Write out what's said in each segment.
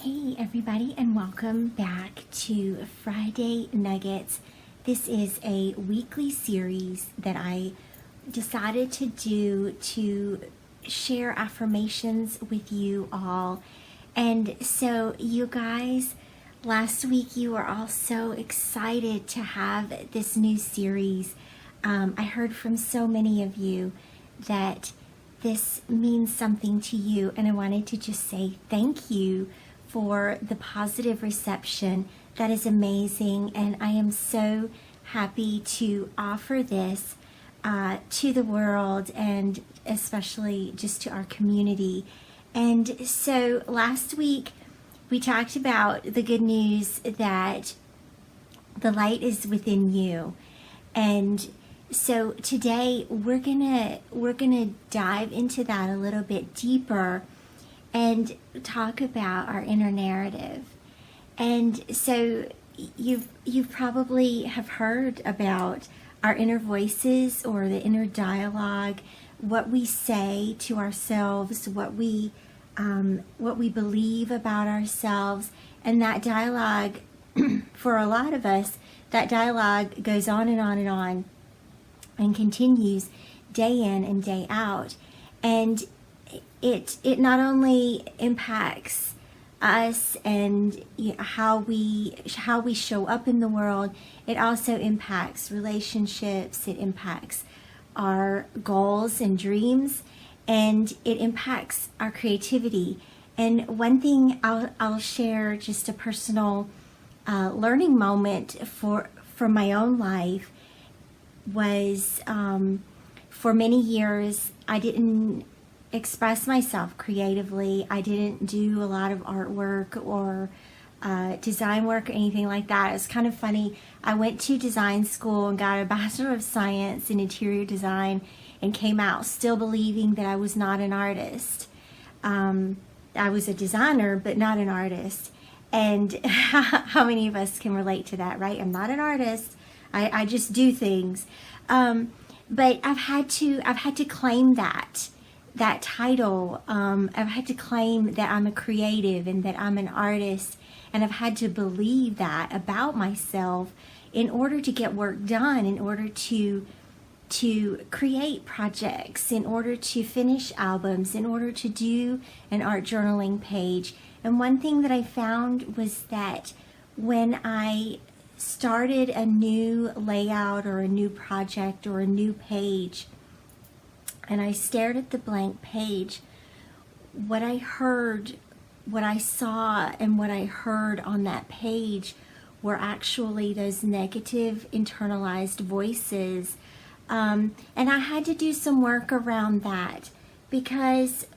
Hey everybody, and welcome back to Friday Nuggets. This is a weekly series that I decided to do to share affirmations with you all. And so you guys, last week you were all so excited to have this new series. I heard from so many of you that this means something to you, and I wanted to just say thank you for the positive reception. That is amazing, and I am so happy to offer this to the world, and especially just to our community. And so last week we talked about the good news that the light is within you, and so today we're gonna dive into that a little bit deeper and talk about our inner narrative. And so you've probably have heard about our inner voices, or the inner dialogue, what we say to ourselves, what we believe about ourselves. And that dialogue for a lot of us, that dialogue goes on and on and on and continues day in and day out. And it not only impacts us and how we show up in the world, it also impacts relationships, it impacts our goals and dreams, and it impacts our creativity. And one thing I'll share, just a personal learning moment from my own life, was for many years I didn't express myself creatively. I didn't do a lot of artwork or design work or anything like that. It's kind of funny. I went to design school and got a Bachelor of Science in Interior Design and came out still believing that I was not an artist. I was a designer, but not an artist. And how many of us can relate to that, right? I'm not an artist. I just do things. But I've had to claim that title. I've had to claim that I'm a creative and that I'm an artist, and I've had to believe that about myself in order to get work done, in order to create projects, in order to finish albums, in order to do an art journaling page. And one thing that I found was that when I started a new layout or a new project or a new page, and I stared at the blank page, what I heard, what I saw, and what I heard on that page were actually those negative internalized voices. And I had to do some work around that, because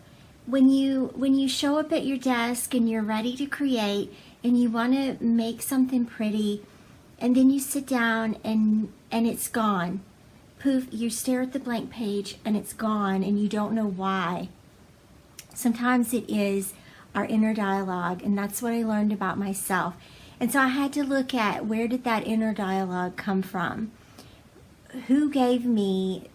when you show up at your desk and you're ready to create and you want to make something pretty, and then you sit down and it's gone. Poof, you stare at the blank page and it's gone, and you don't know why. Sometimes it is our inner dialogue, and that's what I learned about myself. And so I had to look at, where did that inner dialogue come from? Who gave me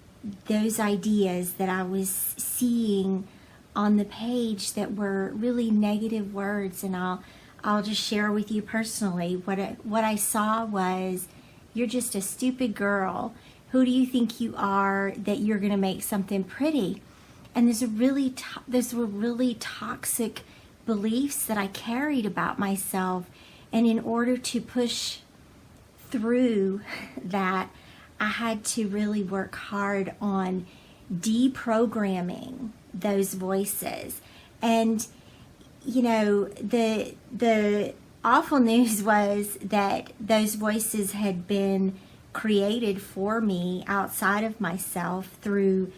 those ideas that I was seeing on the page that were really negative words? And I'll just share with you personally what I saw was, you're just a stupid girl. Who do you think you are that you're going to make something pretty? And those were really toxic beliefs that I carried about myself. And in order to push through that, I had to really work hard on deprogramming those voices. And the awful news was that those voices had been created for me outside of myself through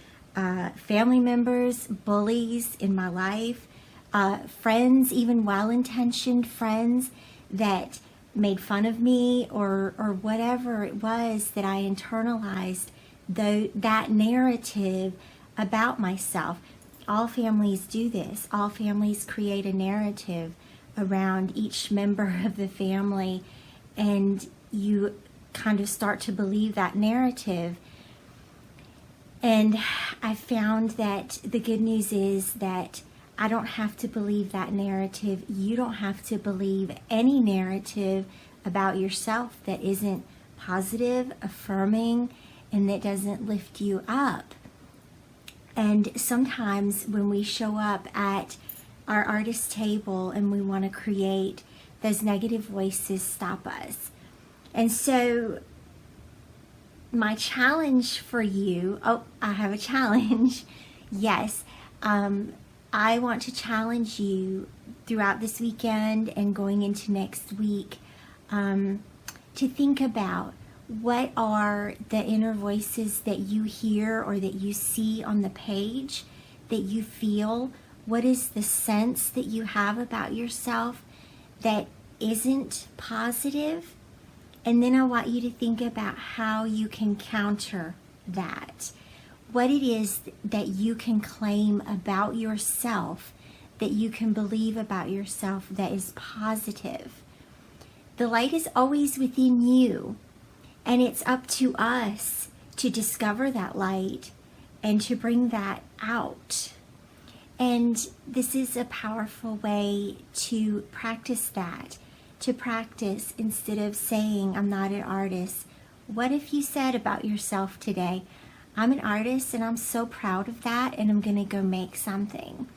family members, bullies in my life, friends, even well-intentioned friends that made fun of me, or whatever it was that I internalized, that narrative about myself. All families do this. All families create a narrative around each member of the family, and you kind of start to believe that narrative. And I found that the good news is that I don't have to believe that narrative. You don't have to believe any narrative about yourself that isn't positive, affirming, and that doesn't lift you up. And sometimes when we show up at our artist table and we want to create, those negative voices stop us. And so my challenge for you, I have a challenge. Yes, I want to challenge you throughout this weekend and going into next week to think about what are the inner voices that you hear or that you see on the page, that you feel. What is the sense that you have about yourself that isn't positive? And then I want you to think about how you can counter that. What it is that you can claim about yourself, that you can believe about yourself that is positive. The light is always within you, and it's up to us to discover that light and to bring that out. And this is a powerful way to practice that. To practice, instead of saying, I'm not an artist, what if you said about yourself today, I'm an artist and I'm so proud of that and I'm going to go make something.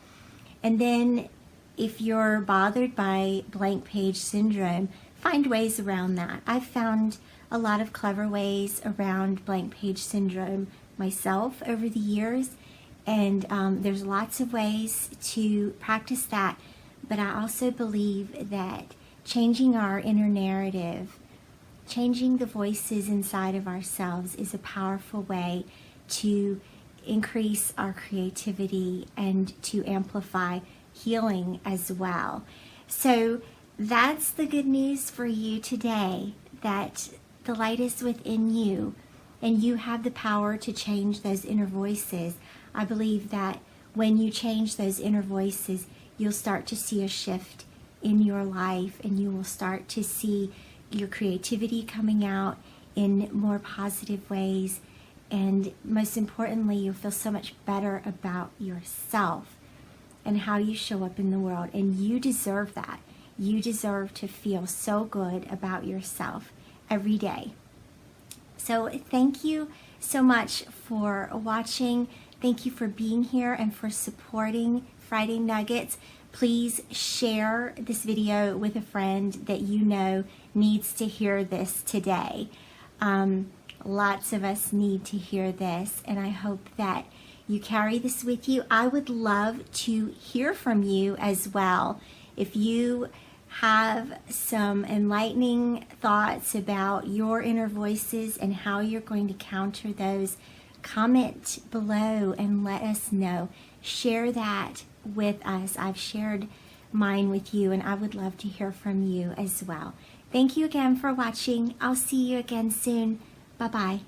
And then if you're bothered by blank page syndrome, find ways around that. I've found a lot of clever ways around blank page syndrome myself over the years. And there's lots of ways to practice that. But I also believe that changing our inner narrative, changing the voices inside of ourselves is a powerful way to increase our creativity and to amplify healing as well. So that's the good news for you today, that the light is within you and you have the power to change those inner voices. I believe that when you change those inner voices, you'll start to see a shift in your life and you will start to see your creativity coming out in more positive ways. And most importantly, you'll feel so much better about yourself and how you show up in the world. And you deserve that. You deserve to feel so good about yourself every day. So thank you so much for watching. Thank you for being here and for supporting Friday Nuggets. Please share this video with a friend that you know needs to hear this today. Lots of us need to hear this, and I hope that you carry this with you. I would love to hear from you as well. If you have some enlightening thoughts about your inner voices and how you're going to counter those, comment below and let us know. Share that with us. I've shared mine with you, and I would love to hear from you as well. Thank you again for watching. I'll see you again soon. Bye-bye.